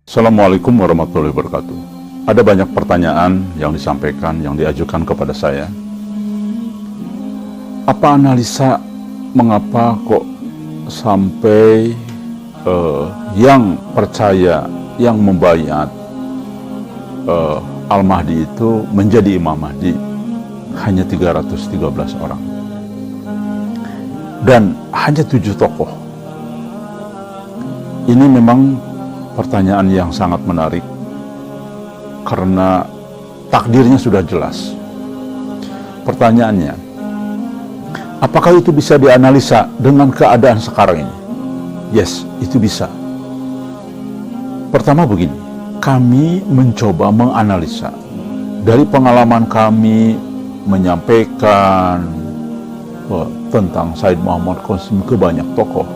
Assalamualaikum warahmatullahi wabarakatuh. Ada banyak pertanyaan yang disampaikan, yang diajukan kepada saya. Apa analisa mengapa kok sampai yang percaya, yang membayat Al-Mahdi itu menjadi Imam Mahdi hanya 313 orang. Dan hanya 7 tokoh. Ini memang pertanyaan yang sangat menarik karena takdirnya sudah jelas. Pertanyaannya, apakah itu bisa dianalisa dengan keadaan sekarang ini? Yes, itu bisa. Pertama begini, kami mencoba menganalisa dari pengalaman kami menyampaikan tentang Sayyid Muhammad Qasim ke banyak tokoh,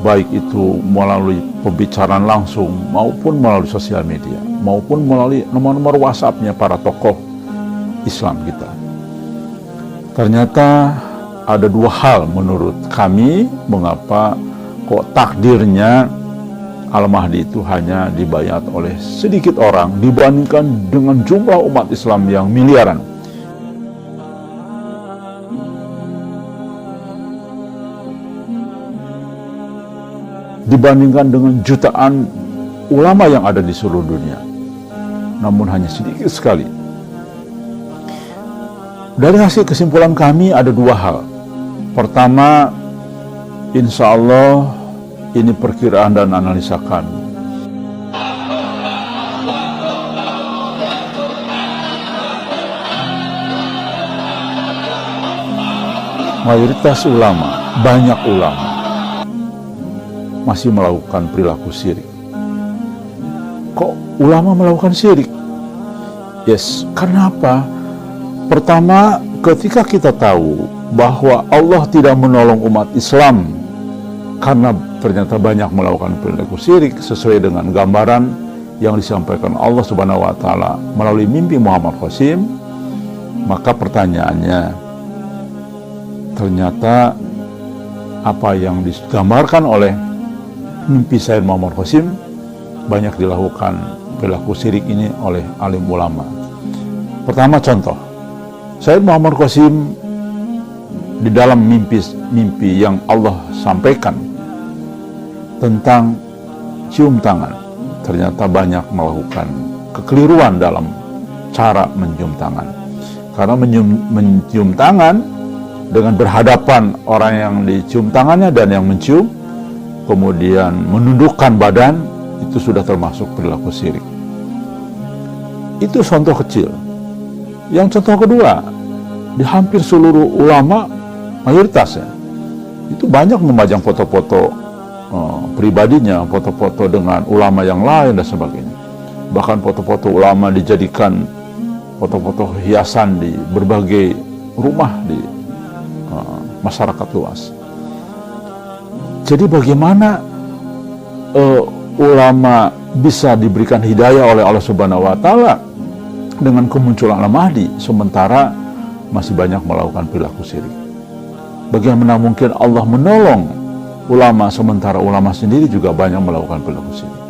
baik itu melalui pembicaraan langsung maupun melalui sosial media maupun melalui nomor-nomor WhatsApp-nya para tokoh Islam kita. Ternyata ada 2 hal menurut kami mengapa kok takdirnya Al-Mahdi itu hanya dibayat oleh sedikit orang dibandingkan dengan jumlah umat Islam yang miliaran. Dibandingkan dengan jutaan ulama yang ada di seluruh dunia, namun hanya sedikit sekali. Dari hasil kesimpulan kami ada 2 hal. Pertama, insya Allah ini perkiraan dan analisa kami. Mayoritas ulama, banyak ulama masih melakukan perilaku syirik. Kok ulama melakukan syirik? Yes, karena apa? Pertama, ketika kita tahu bahwa Allah tidak menolong umat Islam karena ternyata banyak melakukan perilaku syirik sesuai dengan gambaran yang disampaikan Allah Subhanahu wa taala melalui mimpi Muhammad Qasim, maka pertanyaannya, ternyata apa yang digambarkan oleh mimpi Sayyid Muhammad Qasim banyak dilakukan perilaku syirik ini oleh alim ulama. Pertama contoh, Sayyid Muhammad Qasim di dalam mimpi yang Allah sampaikan tentang cium tangan, ternyata banyak melakukan kekeliruan dalam cara mencium tangan. Karena mencium tangan dengan berhadapan orang yang dicium tangannya dan yang mencium, kemudian menundukkan badan, itu sudah termasuk perilaku syirik. Itu contoh kecil. Yang contoh kedua, di hampir seluruh ulama mayoritasnya itu banyak memajang foto-foto pribadinya, foto-foto dengan ulama yang lain dan sebagainya. Bahkan foto-foto ulama dijadikan foto-foto hiasan di berbagai rumah di masyarakat luas. Jadi bagaimana ulama bisa diberikan hidayah oleh Allah Subhanahu wa taala dengan kemunculan Al-Mahdi sementara masih banyak melakukan perilaku syirik? Bagaimana mungkin Allah menolong ulama sementara ulama sendiri juga banyak melakukan perilaku syirik?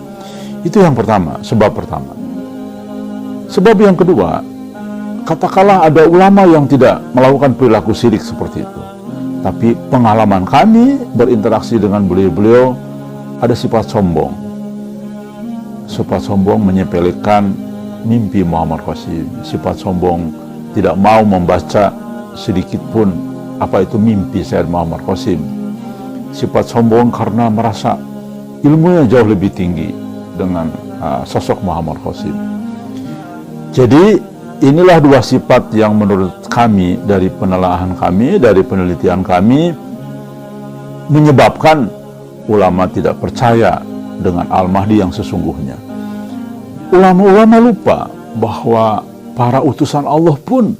Itu yang pertama, sebab pertama. Sebab yang kedua, katakanlah ada ulama yang tidak melakukan perilaku syirik seperti itu, tapi pengalaman kami berinteraksi dengan beliau-beliau ada sifat sombong. Sifat sombong menyepelekan mimpi Muhammad Qasim. Sifat sombong tidak mau membaca sedikit pun apa itu mimpi Sayyid Muhammad Qasim. Sifat sombong karena merasa ilmunya jauh lebih tinggi dengan sosok Muhammad Qasim. Jadi inilah 2 sifat yang menurut kami dari penelaahan kami, dari penelitian kami menyebabkan ulama tidak percaya dengan Al-Mahdi yang sesungguhnya. Ulama-ulama lupa bahwa para utusan Allah pun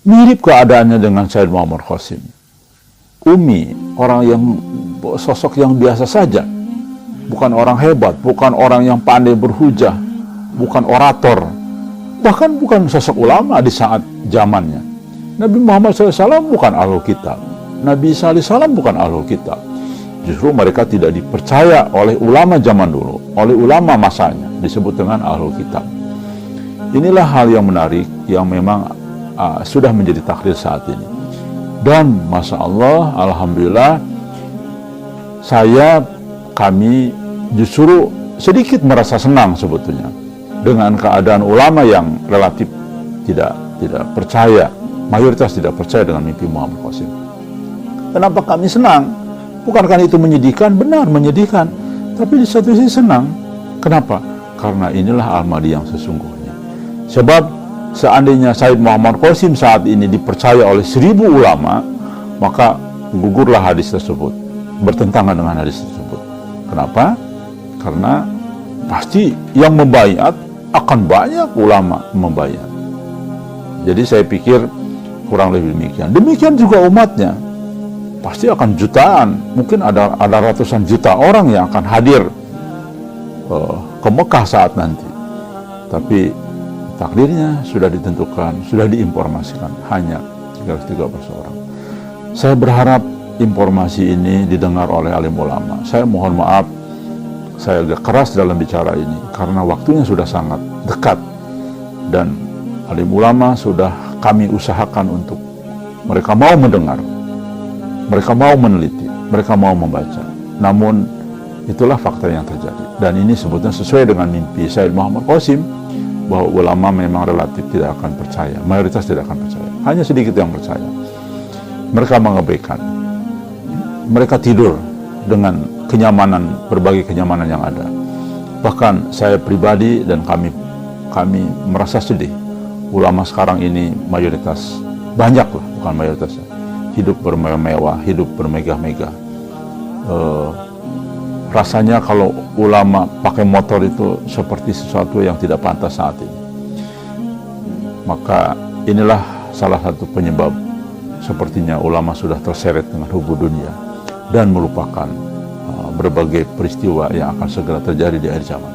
mirip keadaannya dengan Sayyid Muhammad Qasim. Umi, orang yang sosok yang biasa saja, bukan orang hebat, bukan orang yang pandai berhujah, bukan orator, bahkan bukan sosok ulama di saat zamannya. Nabi Muhammad SAW bukan Ahlul Kitab, Nabi Isa AS bukan Ahlul Kitab. Justru mereka tidak dipercaya oleh ulama zaman dulu, oleh ulama masanya, disebut dengan Ahlul Kitab. Inilah hal yang menarik yang memang sudah menjadi takdir saat ini. Dan Masya Allah, Alhamdulillah, kami justru sedikit merasa senang sebetulnya dengan keadaan ulama yang relatif tidak percaya, mayoritas tidak percaya dengan mimpi Muhammad Qasim. Kenapa kami senang? Bukankah itu menyedihkan? Benar, menyedihkan. Tapi di satu sisi senang. Kenapa? Karena inilah Al-Mahdi yang sesungguhnya. Sebab seandainya Sayyid Muhammad Qasim saat ini dipercaya oleh 1000 ulama, maka gugurlah hadis tersebut, bertentangan dengan hadis tersebut. Kenapa? Karena pasti yang membaiat akan banyak ulama membaiat. Jadi saya pikir kurang lebih demikian. Demikian juga umatnya. Pasti akan jutaan, mungkin ada ratusan juta orang yang akan hadir ke Mekah saat nanti. Tapi takdirnya sudah ditentukan, sudah diinformasikan, hanya 313 orang. Saya berharap informasi ini didengar oleh alim ulama. Saya mohon maaf, saya agak keras dalam bicara ini, karena waktunya sudah sangat dekat. Dan alim ulama sudah kami usahakan untuk mereka mau mendengar, mereka mau meneliti, mereka mau membaca. Namun itulah fakta yang terjadi. Dan ini sebetulnya sesuai dengan mimpi Sayyid Muhammad Qasim, bahwa ulama memang relatif tidak akan percaya, mayoritas tidak akan percaya, hanya sedikit yang percaya. Mereka mengabaikan, mereka tidur dengan kenyamanan, berbagai kenyamanan yang ada. Bahkan saya pribadi dan kami merasa sedih. Ulama sekarang ini mayoritas, banyak lah, bukan mayoritasnya, hidup bermewah-mewah, hidup bermegah-megah. Rasanya kalau ulama pakai motor itu seperti sesuatu yang tidak pantas saat ini. Maka inilah salah satu penyebab sepertinya ulama sudah terseret dengan hubu dunia dan melupakan berbagai peristiwa yang akan segera terjadi di akhir zaman.